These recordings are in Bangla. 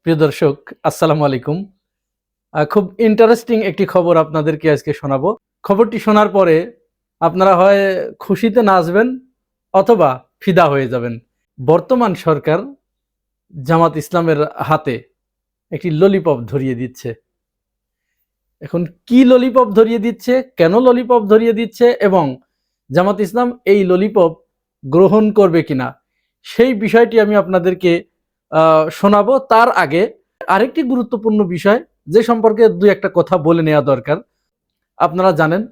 প্রিয় দর্শক, আসসালামু আলাইকুম। খুব ইন্টারেস্টিং একটি খবর আপনাদেরকে আজকে শোনাবো। খবরটি শোনার পরে আপনারা হয় খুশিতে নাচবেন অথবা ফিদা হয়ে যাবেন। বর্তমান সরকার জামাত ইসলামের হাতে একটি ললিপপ ধরিয়ে দিচ্ছে। এখন কি ললিপপ ধরিয়ে দিচ্ছে, কেন ললিপপ ধরিয়ে দিচ্ছে এবং জামাত ইসলাম এই ললিপপ গ্রহণ করবে কিনা সেই বিষয়টি আমি আপনাদেরকে শোনাবো। তার আগে আরেকটি গুরুত্বপূর্ণ বিষয় যে সম্পর্কে দুই একটা কথা বলে নেওয়া দরকার। আপনারা জানেন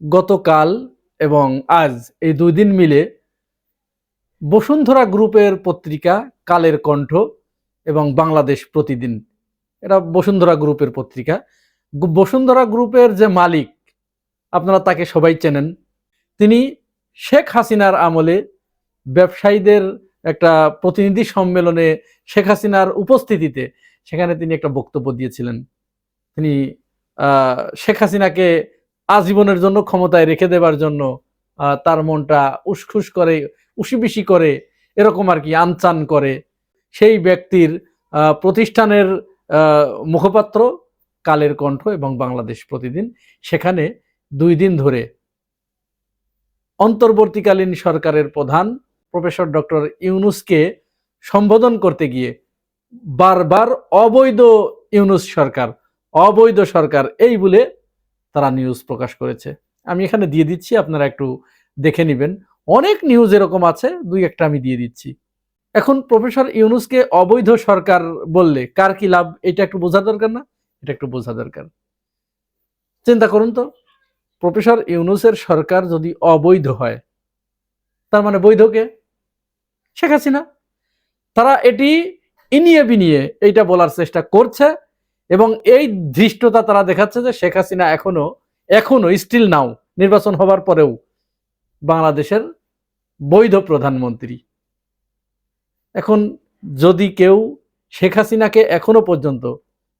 গতকাল এবং আজ এই দুই দিন মিলে বসুন্ধরা গ্রুপের পত্রিকা কালের কণ্ঠ এবং বাংলাদেশ প্রতিদিন, এটা বসুন্ধরা গ্রুপের পত্রিকা। বসুন্ধরা গ্রুপের যে মালিক আপনারা তাকে সবাই চেনেন। তিনি শেখ হাসিনার আমলে ব্যবসায়ীদের একটা প্রতিনিধি সম্মেলনে শেখ হাসিনার উপস্থিতিতে সেখানে তিনি একটা বক্তব্য দিয়েছিলেন। তিনি শেখ হাসিনাকে আজীবনের জন্য ক্ষমতায় রেখে দেবার জন্য তার মনটা উসখুস করে, উশিবিশি করে, এরকম আর কি আনচান করে। সেই ব্যক্তির প্রতিষ্ঠানের মুখপাত্র কালের কণ্ঠ এবং বাংলাদেশ প্রতিদিন সেখানে 2 দিন ধরে অন্তর্বর্তীকালীন সরকারের প্রধান প্রফেসর ডক্টর ইউনূসকে সম্বোধন করতে গিয়ে বারবার অবৈধ ইউনূস সরকার, অবৈধ সরকার এই বলে তারা নিউজ প্রকাশ করেছে। আমি এখানে দিয়ে দিচ্ছি, আপনারা একটু দেখে নেবেন। অনেক নিউজ এরকম আছে, দুই একটা আমি দিয়ে দিচ্ছি। এখন প্রফেসর ইউনূসকে অবৈধ সরকার বললে কার কি লাভ, এটা একটু বোঝা দরকার না? এটা একটু বোঝা দরকার। চিন্তা করুন তো, প্রফেসর ইউনূসের সরকার যদি অবৈধ হয় তার মানে বৈধ কে? শেখ হাসিনা। তারা এটি ইনিয়ে বিনিয়ে এইটা বলার চেষ্টা করছে এবং এই ধৃষ্টতা তারা দেখাচ্ছে যে শেখ হাসিনা এখনো স্টিল নাও নির্বাচন হবার পরেও বাংলাদেশের বৈধ প্রধানমন্ত্রী। এখন যদি কেউ শেখ হাসিনাকে এখনো পর্যন্ত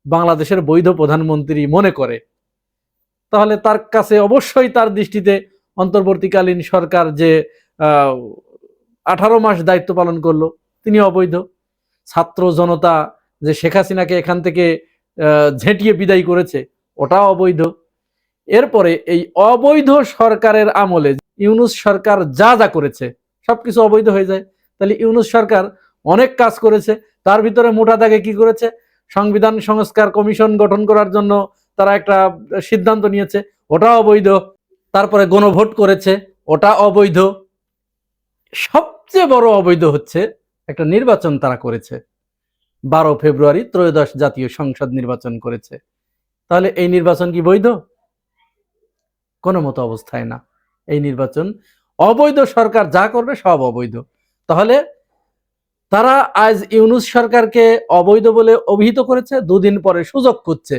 বাংলাদেশের বৈধ প্রধানমন্ত্রী মনে করে তাহলে তার কাছে অবশ্যই তার দৃষ্টিতে অন্তর্বর্তীকালীন সরকার যে 18 মাস দায়িত্ব পালন করলো তিনি অবৈধ। ছাত্র জনতা যে শেখ হাসিনাকে এখান থেকে ঝেঁটিয়ে বিদায় করেছে ওটাও অবৈধ। এরপরে এই অবৈধ সরকারের আমলে ইউনূস সরকার যা যা করেছে সবকিছু অবৈধ হয়ে যায়। তাহলে ইউনূস সরকার অনেক কাজ করেছে, তার ভিতরে মোটা দাগে কি করেছে? সংবিধান সংস্কার কমিশন গঠন করার জন্য তারা একটা সিদ্ধান্ত নিয়েছে, ওটা অবৈধ। তারপরে গণভোট করেছে, ওটা অবৈধ। সবচেয়ে বড় অবৈধ হচ্ছে একটা নির্বাচন তারা করেছে, 12 ফেব্রুয়ারি ত্রয়োদশ জাতীয় সংসদ নির্বাচন করেছে। তাহলে এই নির্বাচন কি বৈধ? কোনো মতো অবস্থায় না। এই নির্বাচন অবৈধ, সরকার যা করবে সব অবৈধ। তাহলে তারা আজ ইউনূস সরকারকে অবৈধ বলে অভিহিত করেছে, দুদিন পরে সুযোগ খুঁজছে।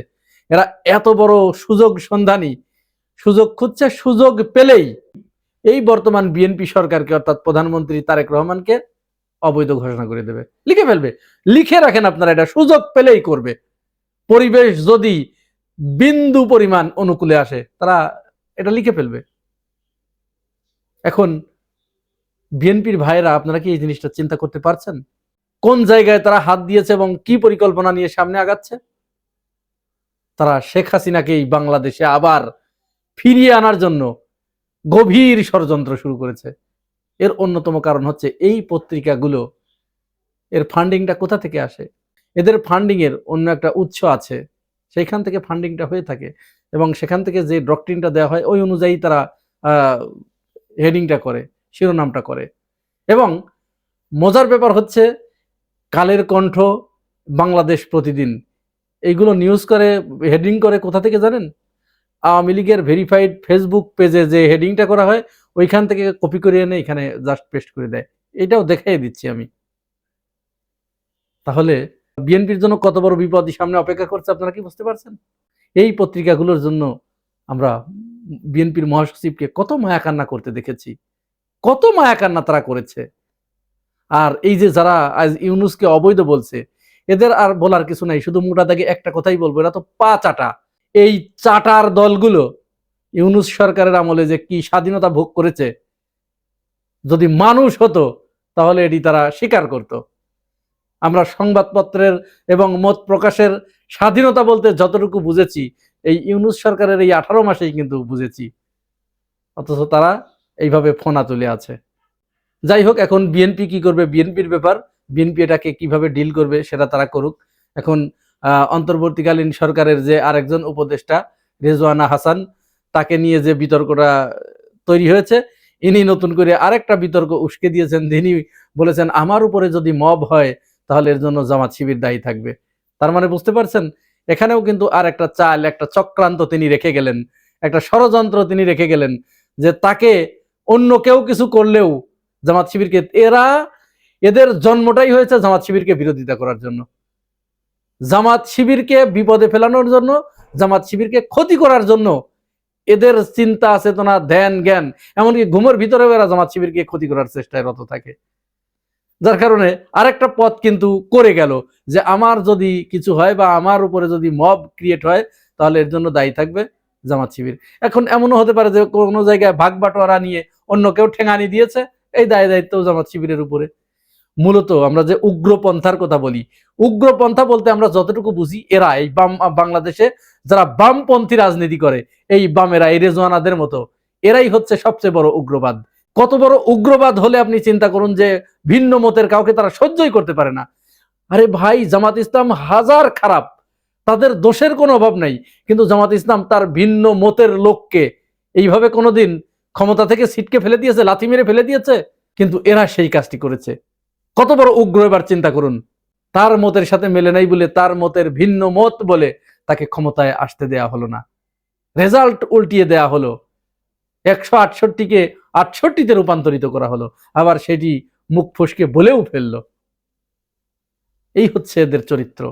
এরা এত বড় সুযোগ সন্ধানী, সুযোগ খুঁজছে, সুযোগ পেলেই এই বর্তমান বিএনপি সরকারকে অর্থাৎ প্রধানমন্ত্রী তারেক রহমানকে অবৈধ ঘোষণা করে দেবে, লিখে ফেলবে। লিখে রাখেন আপনারা, এটা সুযোগ পেলেই করবে। পরিবেশ যদি বিন্দু পরিমাণ অনুকূলে আসে তারা এটা লিখে ফেলবে। এখন বিএনপির ভাইরা আপনারা কি এই জিনিসটা চিন্তা করতে পারছেন? কোন জায়গায় তারা হাত দিয়েছে এবং কি পরিকল্পনা নিয়ে সামনে আগাচ্ছে? তারা শেখ হাসিনাকেই বাংলাদেশে আবার ফিরিয়ে আনার জন্য গভীর ষড়যন্ত্র শুরু করেছে। এর অন্যতম কারণ হচ্ছে এই পত্রিকাগুলো, এর ফান্ডিংটা কোথা থেকে আসে? এদের ফান্ডিং এর অন্য একটা উৎস আছে, সেইখান থেকে ফান্ডিংটা হয়ে থাকে এবং সেখান থেকে যে ডক্ট্রিনটা দেওয়া হয় ওই অনুযায়ী তারা হেডিংটা করে, শিরোনামটা করে। এবং মজার ব্যাপার হচ্ছে কালের কণ্ঠ, বাংলাদেশ প্রতিদিন এইগুলো নিউজ করে, হেডিং করে কোথা থেকে জানেন? আওয়ামী লীগের ভেরিফাইড ফেসবুক পেজে যে হেডিংটা করা হয় ওইখান থেকে কপি করে এনে এখানে জাস্ট পেস্ট করে দেয়। এটাও দেখাই দিচ্ছি আমি। তাহলে বিএনপির জন্য কত বড় বিপদ সামনে অপেক্ষা করছে আপনারা কি বুঝতে পারছেন? এই পত্রিকাগুলোর জন্য আমরা বিএনপির মহাসচিবকে কত মায়া কান্না করতে দেখেছি, কত মায়া কান্না তারা করেছে। আর এই যে যারা আজ ইউনূসকে অবৈধ বলছে এদের আর বলার কিছু নাই, শুধু মোটা দাগে একটা কথাই বলবো, এরা তো পা চাটা। এই চাটার দলগুলো ইউনূস সরকারের আমলে যে কি স্বাধীনতা ভোগ করেছে, যদি মানুষ হতো তাহলে এটি তারা স্বীকার করত। আমরা সংবাদপত্রের এবং মত প্রকাশের স্বাধীনতা বলতে যতটুকু বুঝেছি এই ইউনূস সরকারের এই 18 মাসেই কিন্তু বুঝেছি, অথচ তারা এইভাবে ফোনা তুলে আছে। যাই হোক, এখন বিএনপি কি করবে, বিএনপির ব্যাপার, বিএনপি এটাকে কিভাবে ডিল করবে সেটা তারা করুক। এখন অন্তর্বর্তীকালীন সরকারের যে আরেকজন উপদেষ্টা রেজওয়ানা হাসান, তাকে নিয়ে যে বিতর্কটা তৈরি হয়েছে, ইনি নতুন করে আরেকটা বিতর্ক উস্কে দিয়েছেন। তিনি বলেছেন আমার উপরে যদি মব হয় তাহলে এর জন্য জামাত শিবির দায়ী থাকবে। তার মানে বুঝতে পারছেন, এখানেও কিন্তু আর একটা চাল, একটা চক্রান্ত তিনি রেখে গেলেন, একটা ষড়যন্ত্র তিনি রেখে গেলেন, যে তাকে অন্য কেউ কিছু করলেও জামাত শিবিরকে, এদের জন্মটাই হয়েছে জামাত শিবিরকে বিরোধিতা করার জন্য, জামাত শিবিরকে বিপদে ফেলানোর জন্য, জামাত শিবিরকে ক্ষতি করার জন্য এদের চিন্তা চেতনা ধ্যান জ্ঞান, এমনকি ঘুমের ভিতরে এরা জামাত শিবিরকে ক্ষতি করার চেষ্টায় রত থাকে। যার কারণে আরেকটা পথ কিন্তু করে গেল যে আমার যদি কিছু হয় বা আমার উপরে যদি মব ক্রিয়েট হয় তাহলে এর জন্য দায়ী থাকবে জামাত শিবির। এখন এমনও হতে পারে যে কোনো জায়গায় ভাগ বাটোয়ারা নিয়ে অন্য কেউ ঠেঙানি দিয়েছে, এই দায় দায়িত্ব জামাত শিবিরের উপরে। মূলত আমরা যে উগ্রপন্থার কথা বলি, উগ্রপন্থা বলতে আমরা যতটুকু বুঝি, এরা এই বাংলাদেশে যারা বামপন্থী রাজনীতি করে, এই বামেরা, এই রেজওয়ানাদের মতো, এরাই হচ্ছে সবচেয়ে বড় উগ্রবাদ। কত বড় উগ্রবাদ হলে আপনি চিন্তা করুন, যে ভিন্ন মতের কাউকে তারা সহ্যই করতে পারে না। আরে ভাই, জামাত ইসলাম হাজার খারাপ, তাদের দোষের কোনো অভাব নাই, কিন্তু জামাত ইসলাম তার ভিন্ন মতের লোককে এইভাবে কোনোদিন ক্ষমতা থেকে ছিটকে ফেলে দিয়েছে, লাথি মেরে ফেলে দিয়েছে? কিন্তু এরা সেই কাজটি করেছে। কত বড় উগ্র, এবার চিন্তা করুন। তার মতের সাথে মেলে নাই বলে, তার মতের ভিন্ন মত বলে তাকে ক্ষমতায় আসতে দেয়া হলো না, রেজাল্ট উল্টিয়ে দেয়া হলো, 168কে 68তে রূপান্তরিত করা হলো, আবার সেটি মুখ ফসকে বলেও ফেললো। এই হচ্ছে এদের চরিত্র।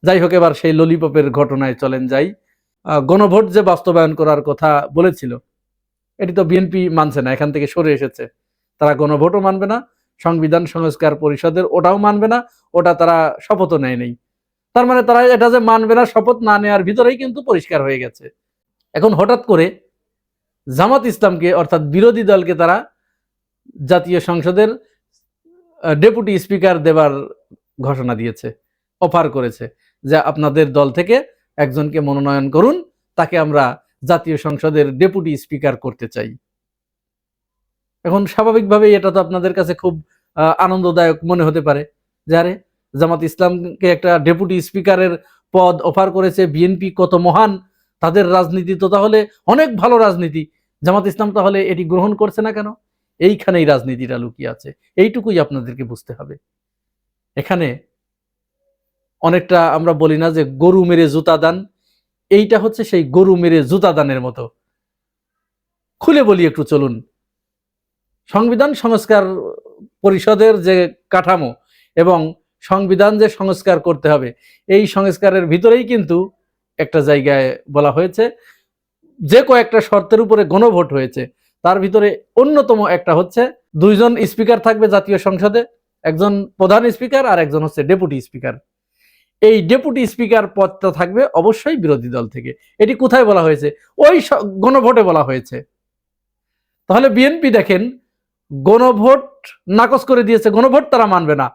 যাই হোক, এবার সেই ললিপপের ঘটনায় চলেন যাই। গণভোট যে বাস্তবায়ন করার কথা বলেছিল, এটি তো বিএনপি মানছে না, এখান থেকে সরে এসেছে। তারা গণভোটও মানবে না, সংবিধান সংস্কার পরিষদের ওটাও মানবে না, ওটা তারা শপথও নেয় নেই। তার মানে তারা এটা যে মানবে না, শপথ না নেওয়ার ভিতরেই কিন্তু পরিষ্কার হয়ে গেছে। এখন হঠাৎ করে জামাত ইসলামকে, অর্থাৎ বিরোধী দলকে, তারা জাতীয় সংসদের ডেপুটি স্পিকার দেবার ঘোষণা দিয়েছে, অফার করেছে যে আপনাদের দল থেকে একজনকে মনোনয়ন করুন, তাকে আমরা জাতীয় সংসদের ডেপুটি স্পিকার করতে চাই। এখন স্বাভাবিকভাবেই এটা তো আপনাদের কাছে খুব আনন্দদায়ক মনে হতে পারে, যে আরে জামাত ইসলামকে একটা ডেপুটি স্পিকারের পদ অফার করেছে বিএনপি, কত মহান, তাদের রাজনীতি তো তাহলে অনেক ভালো রাজনীতি, জামাত ইসলাম তাহলে এটি গ্রহণ করছে না কেন? এইখানেই রাজনীতিটা লুকিয়ে আছে, এইটুকুই আপনাদেরকে বুঝতে হবে। এখানে অনেকটা আমরা বলি না যে গরু মেরে জুতা দান, এইটা হচ্ছে সেই গরু মেরে জুতা দানের মতো। খুলে বলি একটু, চলুন। সংবিধান সংস্কার পরিষদের যে কাঠামো এবং সংবিধান যে সংস্কার করতে হবে, এই সংস্কারের ভিতরেই কিন্তু একটা জায়গায় বলা হয়েছে, যে কয়েকটা শর্তের উপরে গণভোট হয়েছে, তার ভিতরে অন্যতম একটা হচ্ছে 2 জন স্পিকার থাকবে জাতীয় সংসদে, একজন প্রধান স্পিকার আর একজন হচ্ছে ডেপুটি স্পিকার। এই ডেপুটি স্পিকার পদটা থাকবে অবশ্যই বিরোধী দল থেকে। এটি কোথায় বলা হয়েছে? ওই গণভোটে বলা হয়েছে। তাহলে বিএনপি দেখেন, গণভোট নাকচ করে দিয়েছে, গণভোট তারা মানবে না।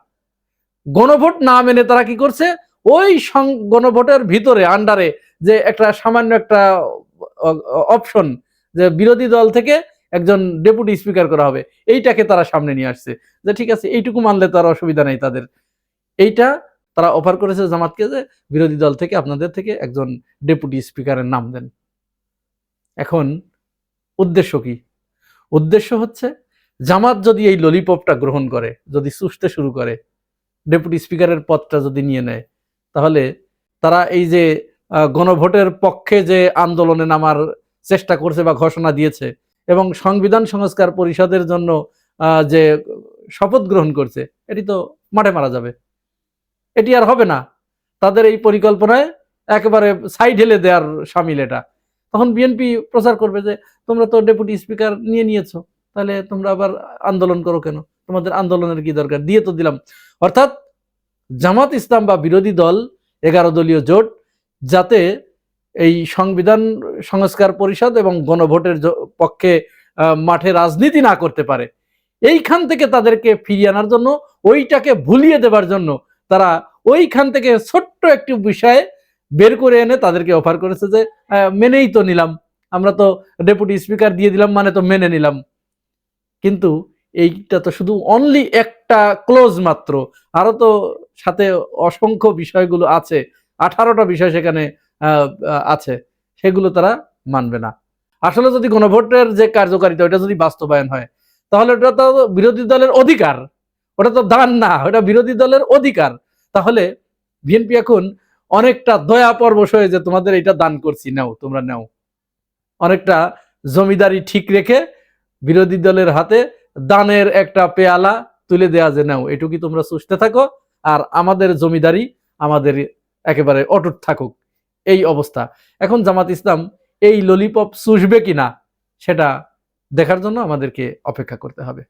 গণভোট না মেনে তারা কি করছে, ওই গণভোটের ভিতরে আন্ডারে যে একটা সামান্য একটা অপশন, যে বিরোধী দল থেকে একজন ডেপুটি স্পিকার করা হবে, এইটাকে তারা সামনে নিয়ে আসছে, যে ঠিক আছে এইটুকু মানলে তো আর অসুবিধা নেই তাদের। এইটা তারা অফার করেছে জামাতকে, যে বিরোধী দল থেকে আপনাদের থেকে একজন ডেপুটি স্পিকারের নাম দেন। এখন উদ্দেশ্য কি? উদ্দেশ্য হচ্ছে, জামাত যদি এই ললিপপটা গ্রহণ করে, যদি চুষতে শুরু করে, ডেপুটি স্পিকারের পদটা যদি নিয়ে নেয়, তাহলে তারা এই যে গণভোটের পক্ষে যে আন্দোলনে নামার চেষ্টা করছে বা ঘোষণা দিয়েছে, এবং সংবিধান সংস্কার পরিষদের জন্য যে শপথ গ্রহণ করছে, এটি তো মাঠে মারা যাবে, এটি আর হবে না। তাদের এই পরিকল্পনায় একেবারে সাইড হেলে দেওয়ার সামিল এটা। তখন বিএনপি প্রচার করবে যে তোমরা তো ডেপুটি স্পিকার নিয়ে নিয়েছো, তাহলে তোমরা আবার আন্দোলন করো কেন, তোমাদের আন্দোলনের কি দরকার, দিয়ে তো দিলাম। অর্থাৎ জামাত ইসলাম বা বিরোধী দল 11 দলীয় জোট যাতে এই সংবিধান সংস্কার পরিষদ এবং গণভোটের পক্ষে মাঠে রাজনীতি না করতে পারে, এইখান থেকে তাদেরকে ফিরিয়ে আনার জন্য, ওইটাকে ভুলিয়ে দেবার জন্য তারা ওইখান থেকে ছোট্ট একটি বিষয়ে বের করে এনে তাদেরকে অফার করেছে যে মেনেই তো নিলাম, আমরা তো ডেপুটি স্পিকার দিয়ে দিলাম মানে তো মেনে নিলাম। কিন্তু এইটা তো শুধু অনলি একটা ক্লোজ মাত্র, আরো তো সাথে অসংখ্য বিষয়গুলো আছে, 18টা বিষয় সেখানে আছে, সেগুলো তারা মানবে না। আসলে যদি গণভোটের যে কার্যকারিতা ওটা যদি বাস্তবায়ন হয়, তাহলে ওটা তো বিরোধী দলের অধিকার, ওটা তো দান না, ওটা বিরোধী দলের অধিকার। তাহলে বিএনপি এখন অনেকটা দয়া পরবশ হয়ে যে তোমাদের এটা দান করছি, নাও তোমরা নাও, অনেকটা জমিদারি ঠিক রেখে বিরোধী দলের হাতে দানের একটা পেয়ালা তুলে দেয়া যে নাও এটুকুই তোমরা চুষতে থাকো, আর আমাদের জমিদারি আমাদের একেবারে অটুট থাকুক, এই অবস্থা। এখন জামাত ইসলাম এই ললিপপ চুষবে কিনা সেটা দেখার জন্য আমাদেরকে অপেক্ষা করতে হবে।